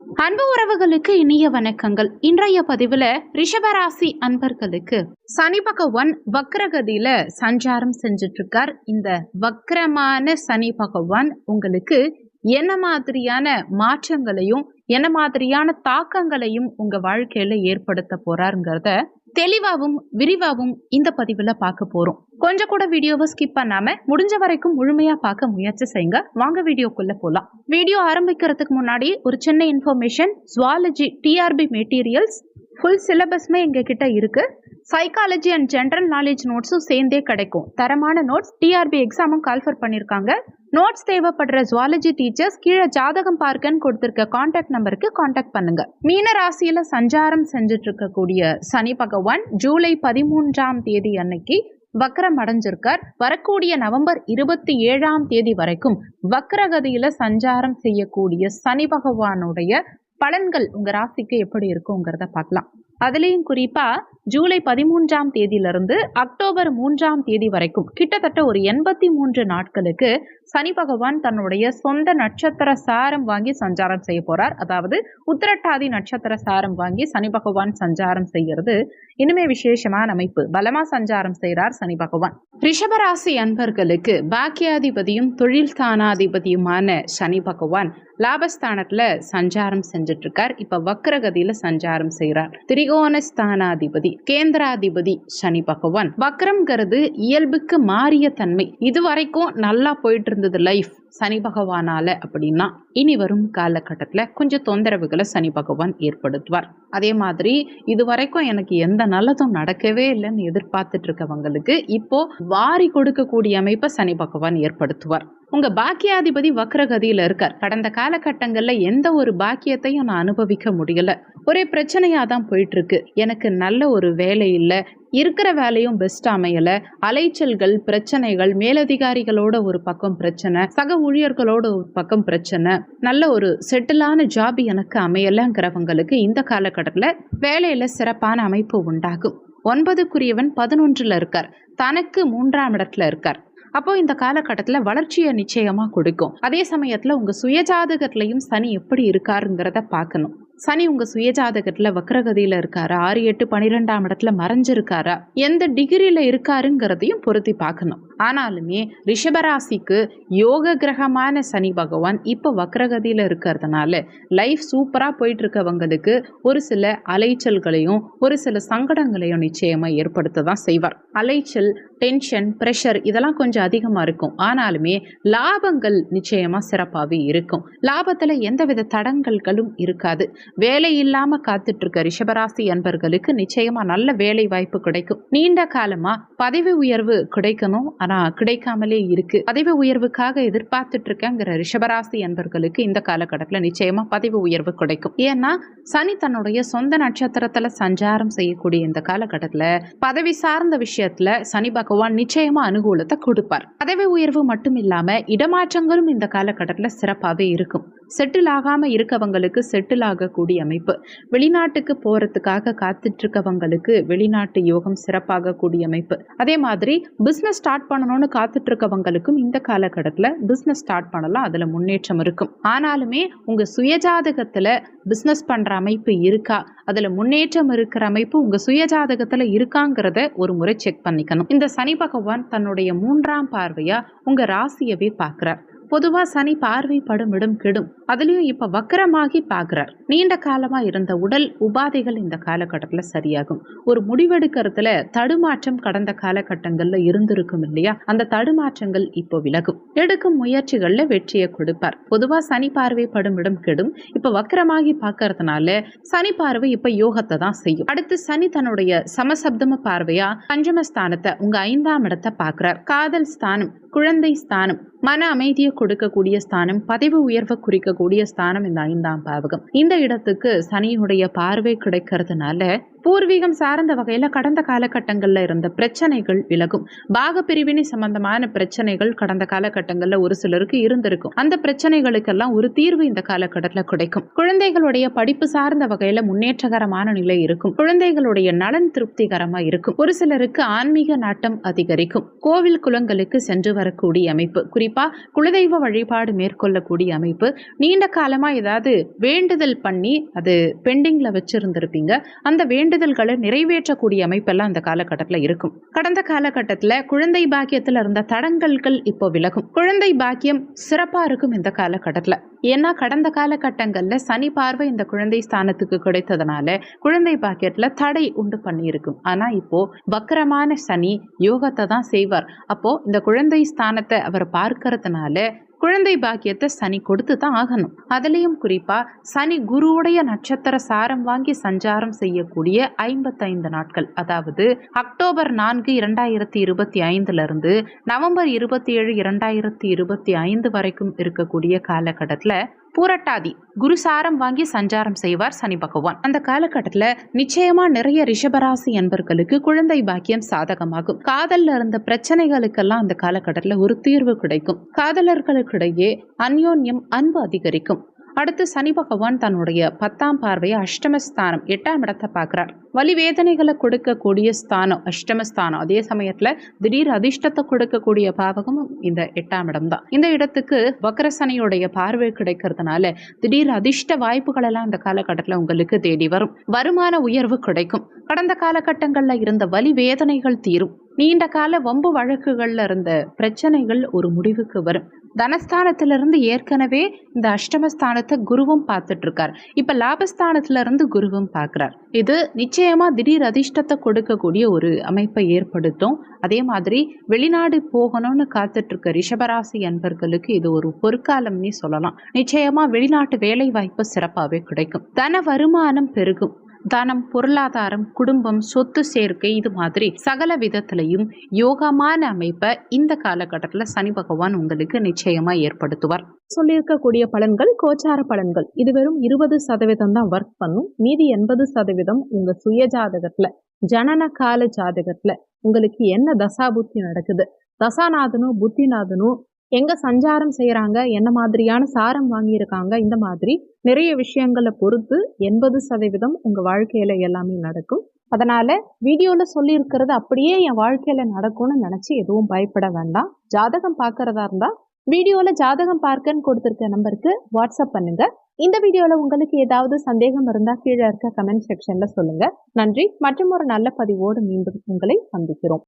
அன்பு உறவுகளுக்கு இனிய வணக்கங்கள். இன்றைய பதிவுல ரிஷபராசி அன்பர்களுக்கு சனி பகவான் வக்ரகதியில சஞ்சாரம் செஞ்சுட்டு இருக்கார். இந்த வக்ரமான சனி பகவான் உங்களுக்கு என்ன மாதிரியான மாற்றங்களையும் என்ன மாதிரியான தாக்கங்களையும் உங்க வாழ்க்கையில ஏற்படுத்த போறாருங்கிறத தெளிவாகவும் விரிவாகவும் இந்த பதிவுல பார்க்க போறோம். கொஞ்சம் கூட வீடியோவை ஸ்கிப் பண்ணாம முடிஞ்ச வரைக்கும் முழுமையா பார்க்க முயற்சி செய்யுங்க. வாங்க வீடியோக்குள்ள போலாம். வீடியோ ஆரம்பிக்கிறதுக்கு முன்னாடி ஒரு சின்ன information. Zoology TRB materials full சிலபஸ்மே எங்க கிட்ட இருக்கு. சைக்காலஜி அண்ட் ஜென்ரல் நாலேஜ் நோட்ஸும் சேர்ந்தே கிடைக்கும். தரமான நோட்ஸ். டிஆர்பி எக்ஸாமும் கால்ஃபர் பண்ணியிருக்காங்க. நோட்ஸ் தேவைப்படுற ஜுவாலஜி டீச்சர்ஸ் கீழே ஜாதகம் பார்க்கன்னு கொடுத்திருக்க கான்டாக்ட் நம்பருக்கு கான்டாக்ட் பண்ணுங்க. மீன ராசியில சஞ்சாரம் செஞ்சுட்டு இருக்கக்கூடிய சனி பகவான் ஜூலை 13ஆம் தேதி அன்னைக்கு வக்ரம் அடைஞ்சிருக்கார். வரக்கூடிய நவம்பர் 27ஆம் தேதி வரைக்கும் வக்ரகதியில சஞ்சாரம் செய்யக்கூடிய சனி பகவானுடைய பலன்கள் உங்க ராசிக்கு எப்படி இருக்குங்கிறத பார்க்கலாம். அதுலேயும் குறிப்பா ஜூலை 13ஆம் தேதியிலிருந்து அக்டோபர் 3ஆம் தேதி வரைக்கும் கிட்டத்தட்ட ஒரு 83 நாட்களுக்கு சனி பகவான் தன்னுடைய சொந்த நட்சத்திர சாரம் வாங்கி சஞ்சாரம் செய்ய போறார். அதாவது உத்திரட்டாதி நட்சத்திர சாரம் வாங்கி சனி பகவான் சஞ்சாரம் செய்யறது இனிமே விசேஷமான அமைப்பு. பலமா சஞ்சாரம் செய்கிறார் சனி பகவான். ரிஷபராசி அன்பர்களுக்கு பாக்கியாதிபதியும் தொழில் ஸ்தானாதிபதியுமான சனி பகவான் லாபஸ்தானத்துல சஞ்சாரம் செஞ்சுட்டு இருக்கார். இப்ப வக்ரகதியில சஞ்சாரம் செய்கிறார். திரிகோண ஸ்தானாதிபதி கேந்திராதிபதி சனி பகவான். வக்ரம்ங்கிறது இயல்புக்கு மாறிய தன்மை. இதுவரைக்கும் நல்லா போயிட்டு இருந்தது லைஃப் சனி பகவானால அப்படின்னா இனி வரும் காலகட்டத்துல கொஞ்சம் தொந்தரவுகளை சனி பகவான் ஏற்படுத்துவார். அதே மாதிரி இதுவரைக்கும் எனக்கு எந்த நல்லதும் நடக்கவே இல்லைன்னு எதிர்பார்த்துட்டு இருக்கவங்களுக்கு இப்போ வாரி கொடுக்கக்கூடிய அமைப்பை சனி பகவான் ஏற்படுத்துவார். உங்க பாக்கியாதிபதி வக்ரகதியில இருக்கார். கடந்த காலகட்டங்கள்ல எந்த ஒரு பாக்கியத்தையும் நான் அனுபவிக்க முடியல, ஒரே பிரச்சனையா தான் போயிட்டு இருக்கு, எனக்கு நல்ல ஒரு வேலை இல்லை, இருக்கிற வேலையும் பெஸ்ட் அமையல, அலைச்சல்கள் பிரச்சனைகள், மேலதிகாரிகளோட ஒரு பக்கம் பிரச்சனை, சக ஊழியர்களோட ஒரு பக்கம் பிரச்சனை, நல்ல ஒரு செட்டிலான ஜாப் எனக்கு அமையலங்கிறவங்களுக்கு இந்த காலகட்டத்தில் வேலையில சிறப்பான அமைப்பு உண்டாகும். 9க்குரியவன் 11ல இருக்கார், தனக்கு 3ஆம் இடத்துல இருக்கார். அப்போ இந்த காலகட்டத்தில் வளர்ச்சியை நிச்சயமா கொடுக்கும். அதே சமயத்துல உங்க சுயஜாதகத்திலையும் சனி எப்படி இருக்காருங்கிறத பார்க்கணும். சனி உங்க சுயஜாதகத்துல வக்ரகதியில இருக்காரா, 6, 8, 12ஆம் இடத்துல மறைஞ்சிருக்காரா, எந்த டிகிரியில இருக்காருங்கிறதையும் பொருத்தி பார்க்கணும். ஆனாலுமே ரிஷபராசிக்கு யோக கிரகமான சனி பகவான் இப்ப வக்ரகதியில இருக்கிறதுனால லைஃப் சூப்பரா போயிட்டு இருக்கவங்களுக்கு ஒரு சில அலைச்சல்களையும் ஒரு சில சங்கடங்களையும் நிச்சயமா ஏற்படுத்த தான் செய்வார். அலைச்சல், டென்ஷன், ப்ரெஷர் இதெல்லாம் கொஞ்சம் அதிகமா இருக்கும். ஆனாலுமே லாபங்கள் நிச்சயமா சிறப்பாகவே இருக்கும். லாபத்துல எந்தவித தடங்கல்களும் இருக்காது. வேலை இல்லாம காத்துட்டு இருக்க ரிஷபராசி அன்பர்களுக்கு நிச்சயமா நல்ல வேலை வாய்ப்பு கிடைக்கும். நீண்ட காலமா பதவி உயர்வு கிடைக்கணும், ஆனா கிடைக்காமலே இருக்கு. பதவி உயர்வுக்காக எதிர்பார்த்துட்டு இருக்கங்கிற ரிஷபராசி அன்பர்களுக்கு இந்த காலகட்டத்துல நிச்சயமா பதவி உயர்வு கிடைக்கும். ஏன்னா சனி தன்னுடைய சொந்த நட்சத்திரத்துல சஞ்சாரம் செய்யக்கூடிய இந்த காலகட்டத்துல பதவி சார்ந்த விஷயத்துல சனி பகவான் நிச்சயமா அனுகூலத்தை கொடுப்பார். பதவி உயர்வு மட்டும் இல்லாம இடமாற்றங்களும் இந்த காலகட்டத்துல சிறப்பாகவே இருக்கும். செட்டில் ஆகாம இருக்கவங்களுக்கு செட்டில் ஆகக்கூடிய அமைப்பு, வெளிநாட்டுக்கு போறதுக்காக காத்துட்டு இருக்கவங்களுக்கு வெளிநாட்டு யோகம் சிறப்பாக கூடிய அமைப்பு. அதே மாதிரி பிசினஸ் ஸ்டார்ட் பண்ணணும்னு காத்துட்டு இருக்கவங்களுக்கும் இந்த காலகட்டத்துல பிசினஸ் ஸ்டார்ட் பண்ணலாம், அதுல முன்னேற்றம் இருக்கும். ஆனாலுமே உங்க சுயஜாதகத்துல பிசினஸ் பண்ற அமைப்பு இருக்கா, அதுல முன்னேற்றம் இருக்கிற அமைப்பு உங்க சுயஜாதகத்துல இருக்காங்கிறத ஒரு முறை செக் பண்ணிக்கணும். இந்த சனி பகவான் தன்னுடைய 3ஆம் பார்வையா உங்க ராசியவே பார்க்கிறார். பொதுவா சனி பார்வைப்படும் இடம் கெடும். அதுலயும் இப்ப வக்கரமாகி பார்க்கிறார். நீண்ட காலமா இருந்த உடல் உபாதைகள் இந்த காலகட்டத்துல சரியாகும். ஒரு முடிவெடுக்கிறதுல தடுமாற்றம் கடந்த காலகட்டங்கள்ல இருந்திருக்கும் இல்லையா, அந்த தடுமாற்றங்கள் இப்போ விலகும். எடுக்கும் முயற்சிகள்ல வெற்றியை கொடுப்பார். பொதுவா சனி பார்வைப்படும் இடம் கெடும். இப்ப வக்கரமாகி பார்க்கறதுனால சனி பார்வை இப்ப யோகத்தை தான் செய்யும். அடுத்து சனி தன்னுடைய சமசப்தம பார்வையா பஞ்சமஸ்தானத்தை உங்க 5ஆம் இடத்தை பார்க்கிறார். காதல் ஸ்தானம், குழந்தை ஸ்தானம், மன அமைதியை கொடுக்கக்கூடிய ஸ்தானம், பதவி உயர்வை குறிக்கக்கூடிய ஸ்தானம் இந்த 5ஆம் பாவகம். இந்த இடத்துக்கு சனியுடைய பார்வை கிடைக்கிறதுனால பூர்வீகம் சார்ந்த வகையில கடந்த காலகட்டங்கள்ல இருந்த பிரச்சனைகள் விலகும். பாக பிரிவினை சம்பந்தமான பிரச்சனைகள் கடந்த காலகட்டங்கள்ல ஒரு சிலருக்கு இருந்திருக்கும். அந்த பிரச்சனைகளுக்கெல்லாம் ஒரு தீர்வு இந்த காலகட்டத்துல கிடைக்கும். குழந்தைகளுடைய படிப்பு சார்ந்த வகையில முன்னேற்றகரமான நிலை இருக்கும். குழந்தைகளுடைய நலன் திருப்திகரமா இருக்கும். ஒரு சிலருக்கு ஆன்மீக நாட்டம் அதிகரிக்கும். கோவில் குளங்களுக்கு சென்று வரக்கூடிய அமைப்பு, குறிப்பா குலதெய்வ வழிபாடு மேற்கொள்ளக்கூடிய அமைப்பு, நீண்ட காலமா ஏதாவது வேண்டுதல் பண்ணி அது பெண்டிங்ல வச்சிருந்திருப்பீங்க. அந்த வேண்டுதல்களை நிறைவேற்றக்கூடிய அமைப்பெல்லாம் அந்த காலகட்டத்தில் இருக்கும். கடந்த காலகட்டத்தில் குழந்தை பாக்கியத்தில் இருந்த தடங்கல்கள் இப்போ விலகும். குழந்தை பாக்கியம் சிறப்பா இருக்கும் இந்த காலகட்டத்தில். ஏன்னா கடந்த காலகட்டங்கள்ல சனி பார்வை இந்த குழந்தை ஸ்தானத்துக்கு கிடைத்ததுனால குழந்தை பாக்கியத்துல தடை உண்டு பண்ணி இருக்கும். ஆனா இப்போ வக்கரமான சனி யோகத்தை தான் செய்வார். அப்போ இந்த குழந்தை ஸ்தானத்தை அவர் பார்க்கறதுனால குழந்தை பாக்கியத்தை சனி கொடுத்து தான் ஆகணும். அதுலேயும் குறிப்பா சனி குருவுடைய நட்சத்திர சாரம் வாங்கி சஞ்சாரம் செய்யக்கூடிய 55 நாட்கள், அதாவது அக்டோபர் 4, 2025 இருந்து நவம்பர் 27, 2025 வரைக்கும் இருக்கக்கூடிய காலகட்டத்தில் பூரட்டாதி குருசாரம் வாங்கி சஞ்சாரம் செய்வார் சனி பகவான். அந்த காலகட்டத்தில் நிச்சயமா நிறைய ரிஷபராசி என்பர்களுக்கு குழந்தை பாக்கியம் சாதகமாகும். காதல்ல இருந்த பிரச்சனைகளுக்கெல்லாம் அந்த காலகட்டத்தில் ஒரு தீர்வு கிடைக்கும். காதலர்களுக்கிடையே அந்யோன்யம், அன்பு அதிகரிக்கும். அடுத்து சனி பகவான் தன்னுடைய 10ஆம் பார்வையை அஷ்டமஸ்தானம் 8ஆம் இடத்தை பார்க்கிறார். வலி வேதனைகளை கொடுக்கக்கூடிய ஸ்தானம் அஷ்டமஸ்தானம். அதே சமயத்துல திடீர் அதிர்ஷ்டத்தை கொடுக்கக்கூடிய பாவகமும் இந்த 8ஆம் இடம் தான். இந்த இடத்துக்கு வக்ர சனியுடைய பார்வை கிடைக்கிறதுனால திடீர் அதிர்ஷ்ட வாய்ப்புகள் எல்லாம் இந்த காலகட்டத்தில் உங்களுக்கு தேடி வரும். வருமான உயர்வு கிடைக்கும். கடந்த காலகட்டங்கள்ல இருந்த வலி வேதனைகள் தீரும். நீண்ட கால வம்பு வழக்குகள்ல இருந்த பிரச்சனைகள் ஒரு முடிவுக்கு வரும். தனஸ்தானத்திலிருந்து ஏற்கனவே இந்த அஷ்டமஸ்தானத்தை குருவும் பார்த்துட்டு இருக்கார். இப்ப லாபஸ்தானத்துல இருந்து குருவும் பார்க்கிறார். இது நிச்சயமா திடீர் அதிர்ஷ்டத்தை கொடுக்கக்கூடிய ஒரு அமைப்பை ஏற்படுத்தும். அதே மாதிரி வெளிநாடு போகணும்னு காத்துட்டு இருக்க ரிஷபராசி அன்பர்களுக்கு இது ஒரு பொற்காலம்னே சொல்லலாம். நிச்சயமா வெளிநாட்டு வேலை வாய்ப்பு சிறப்பாகவே கிடைக்கும். தன வருமானம் பெருகும். தனம், பொருளாதாரம், குடும்பம், சொத்து சேர்க்கை, இது மாதிரி சகல விதத்திலையும் யோகமான அமைப்பை இந்த காலகட்டத்தில் சனி பகவான் உங்களுக்கு நிச்சயமா ஏற்படுத்துவார். சொல்லியிருக்கக்கூடிய பலன்கள் கோச்சார பலன்கள். இது வெறும் 20% தான் ஒர்க் பண்ணும். மீதி 80% உங்க சுய ஜாதகத்துல, ஜனன கால ஜாதகத்துல உங்களுக்கு என்ன தசாபுத்தி நடக்குது, தசாநாதனும் புத்திநாதனும் எங்க சஞ்சாரம் செய்யறாங்க, என்ன மாதிரியான சாரம் வாங்கியிருக்காங்க, இந்த மாதிரி நிறைய விஷயங்களை பொறுத்து 80% உங்க வாழ்க்கையில எல்லாமே நடக்கும். அதனால வீடியோல சொல்லி இருக்கிறது அப்படியே என் வாழ்க்கையில நடக்கும்னு நினைச்சு எதுவும் பயப்பட வேண்டாம். ஜாதகம் பார்க்கறதா இருந்தா வீடியோல ஜாதகம் பார்க்கன்னு கொடுத்திருக்க நம்பருக்கு வாட்ஸ்அப் பண்ணுங்க. இந்த வீடியோல உங்களுக்கு ஏதாவது சந்தேகம் இருந்தா கீழே இருக்க கமெண்ட் செக்ஷன்ல சொல்லுங்க. நன்றி. மற்றும் ஒரு நல்ல பதிவோடு மீண்டும் உங்களை சந்திக்கிறோம்.